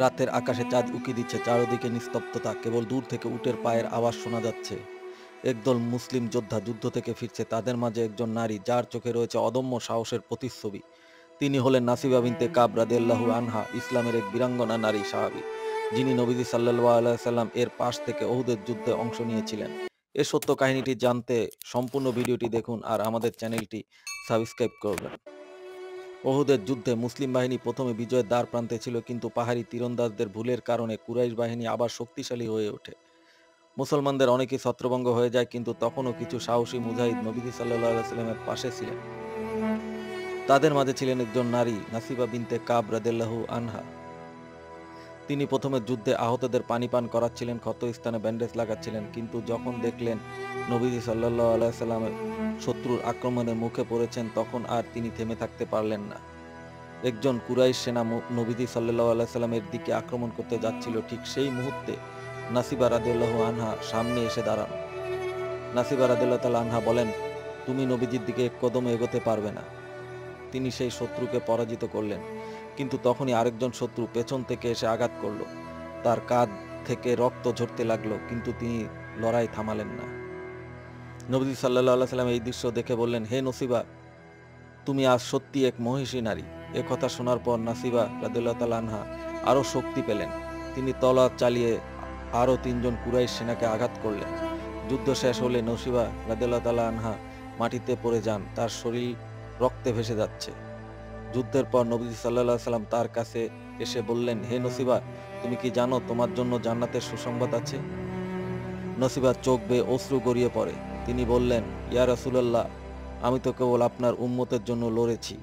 রাতের আকাশে চাঁদ উঁকি দিচ্ছে, চারদিকে নিস্তব্ধতা, কেবল দূর থেকে উটের পায়ের আওয়াজ শোনা যাচ্ছে। একদল মুসলিম যোদ্ধা যুদ্ধ থেকে ফিরছে, তাদের মাঝে একজন নারী যার চোখে রয়েছে অদম্য সাহসের প্রতিচ্ছবি। তিনি হলেন নাসিবা বিনতে কাব রাদিয়াল্লাহু আনহা, ইসলামের এক বীরাঙ্গনা নারী সাহাবী, যিনি নবীজি সাল্লাল্লাহু আলাইহি সাল্লাম এর পাশ থেকে উহুদের যুদ্ধে অংশ নিয়েছিলেন। এর সত্য কাহিনীটি জানতে সম্পূর্ণ ভিডিওটি দেখুন আর আমাদের চ্যানেলটি সাবস্ক্রাইব করবেন। উহুদের যুদ্ধে মুসলিম বাহিনী প্রথমে বিজয়ের দ্বার প্রান্তে ছিল, কিন্তু পাহাড়ি তীরন্দাজদের ভুলের কারণে কুরাইশ বাহিনী আবার শক্তিশালী হয়ে ওঠে। মুসলমানদের অনেকেই ছত্রভঙ্গ হয়ে যায়, কিন্তু তখনও কিছু সাহসী মুজাহিদ নবীজি সাল্লাল্লাহু আলাইহি সাল্লামের পাশে ছিলেন। তাদের মাঝে ছিলেন একজন নারী, নাসিবা বিনতে কাব রাদিয়াল্লাহু আনহা। তিনি প্রথমে যুদ্ধে আহতদের পানি পান করাচ্ছিলেন, ক্ষত স্থানে ব্যান্ডেজ লাগাচ্ছিলেন, কিন্তু যখন দেখলেন নবীজি সাল্লাল্লাহু আলাইহি সাল্লাম শত্রুর আক্রমণের মুখে পড়েছেন, তখন আর তিনি থেমে থাকতে পারলেন না। একজন কুরাইশ সেনা নবীজি সাল্লাল্লাহু আলাইহি সাল্লামের দিকে আক্রমণ করতে যাচ্ছিল, ঠিক সেই মুহূর্তে নাসিবা রাদিয়াল্লাহু আনহা সামনে এসে দাঁড়ান। নাসিবা রাদিয়াল্লাহু তাআলা আনহা বলেন, তুমি নবীজির দিকে এক কদমও এগোতে পারবে না। তিনি সেই শত্রুকে পরাজিত করলেন, কিন্তু তখনই আরেকজন শত্রু পেছন থেকে এসে আঘাত করল। তার কাঁধ থেকে রক্ত ঝরতে লাগলো, কিন্তু তিনি লড়াই থামালেন না। নবীজি সাল্লাল্লাহু আলাইহি সাল্লাম এই দৃশ্য দেখে বললেন, হে নসিবা, তুমি আজ সত্যি এক মহিষী নারী। এ কথা শোনার পর নাসিবা রাদিয়াল্লাহু তাআলা আনহা আরো শক্তি পেলেন। তিনি তলোয়ার চালিয়ে আরো ৩ জন কুরাইশ সেনাকে আঘাত করলেন। যুদ্ধ শেষ হলে নসিবা রাদিয়াল্লাহু তাআলা আনহা মাটিতে পড়ে যান, তার শরীর রক্তে ভেসে যাচ্ছে। যুদ্ধের পর নবীজি সাল্লাল্লাহু আলাইহি সাল্লাম তার কাছে এসে বললেন, হে নসিবা, তুমি কি জানো তোমার জন্য জান্নাতের সুসংবাদ আছে? নসিবার চোখ বেয়ে অশ্রু গড়িয়ে পড়ে। তিনি বললেন, ইয়া রাসূলুল্লাহ, আমি তো কেবল আপনার উম্মতের জন্য লড়েছি।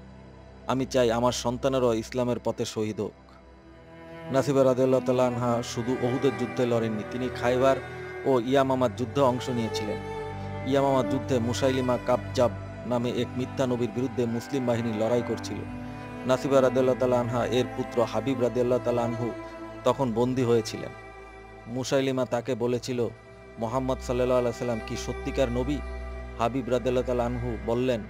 আমি চাই আমার সন্তানেরও ইসলামের পথে শহীদ হোক। নাসিবা রাদিয়াল্লাহু তাআলা আনহা শুধু উহুদের যুদ্ধে লড়েননি, তিনি খায়বার ও ইয়ামামার যুদ্ধে অংশ নিয়েছিলেন। ইয়ামামার যুদ্ধে মুসাইলিমা কাবজাব নামে এক মিথ্যা নবীর বিরুদ্ধে মুসলিম বাহিনী লড়াই করছিল। নাসিবা রাদিয়াল্লাহু তাআলা আনহা এর পুত্র হাবিব রাদিয়াল্লাহু তাআলা আনহু তখন বন্দী হয়েছিলেন। মুসাইলিমা তাকে বলেছিল, মুহাম্মদ সাল্লাল্লাহু আলাইহি সাল্লাম কি সত্যিকার নবী? হাবিব রাদিয়াল্লাহু তাআলা আনহু বললেন,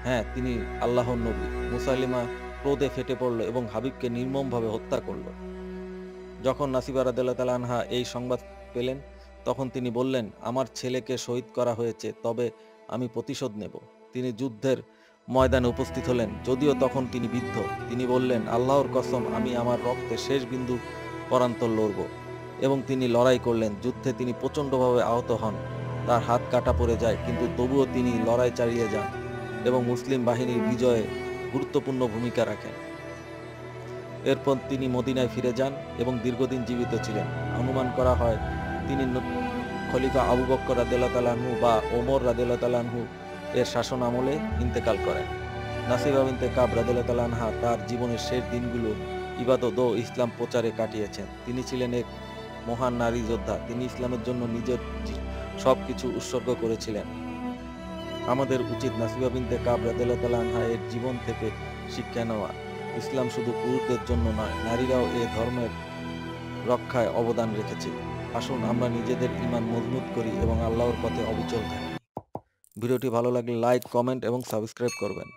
হ্যাঁ, তিনি আল্লাহর নবী। মুসাইলিমা ক্রোধে ফেটে পড়ল এবং হাবিবকে নির্মমভাবে হত্যা করল। যখন নাসিবা রাদিয়াল্লাহু তাআলা আনহা এই সংবাদ পেলেন, তখন তিনি বললেন, আমার ছেলেকে শহীদ করা হয়েছে, তবে আমি প্রতিশোধ নেব। তিনি যুদ্ধের ময়দানে উপস্থিত হলেন, যদিও তখন তিনি বৃদ্ধ। তিনি বললেন, আল্লাহর কসম, আমি আমার রক্তে শেষ বিন্দু পর্যন্ত লড়ব। এবং তিনি লড়াই করলেন। যুদ্ধে তিনি প্রচণ্ডভাবে আহত হন, তার হাত কাটা পড়ে যায়, কিন্তু তবুও তিনি লড়াই চালিয়ে যান এবং মুসলিম বাহিনীর বিজয়ে গুরুত্বপূর্ণ ভূমিকা রাখেন। এরপর তিনি মদিনায় ফিরে যান এবং দীর্ঘদিন জীবিত ছিলেন। অনুমান করা হয় তিনি খলিফা আবু বকর রাদিয়াল্লাহু তাআলা আনহু বা ওমর রাদিয়াল্লাহু তাআলা আনহু এর শাসন আমলে ইন্তেকাল করেন। নাসিবা বিনতে কাব রাদিয়াল্লাহু তাআলা আনহা তার জীবনের শেষ দিনগুলো ইবাদত ও ইসলাম প্রচারে কাটিয়েছেন। তিনি ছিলেন এক মহান নারী যোদ্ধা। তিনি ইসলামের জন্য নিজের সবকিছু উৎসর্গ করেছিলেন। আমাদের উচিত নাসিবা বিনতে কাব রাদিয়াল্লাহু তাআলা আনহা এর জীবন থেকে শিক্ষা নেওয়া। ইসলাম শুধু পুরুষদের জন্য নয়, নারীরাও এ ধর্মের রক্ষায় অবদান রেখেছে। আসুন আমরা নিজেদের ঈমান মজবুত করি এবং আল্লাহর পথে অবিচল থাকি। ভিডিওটি ভালো লাগলে লাইক, কমেন্ট এবং সাবস্ক্রাইব করবেন।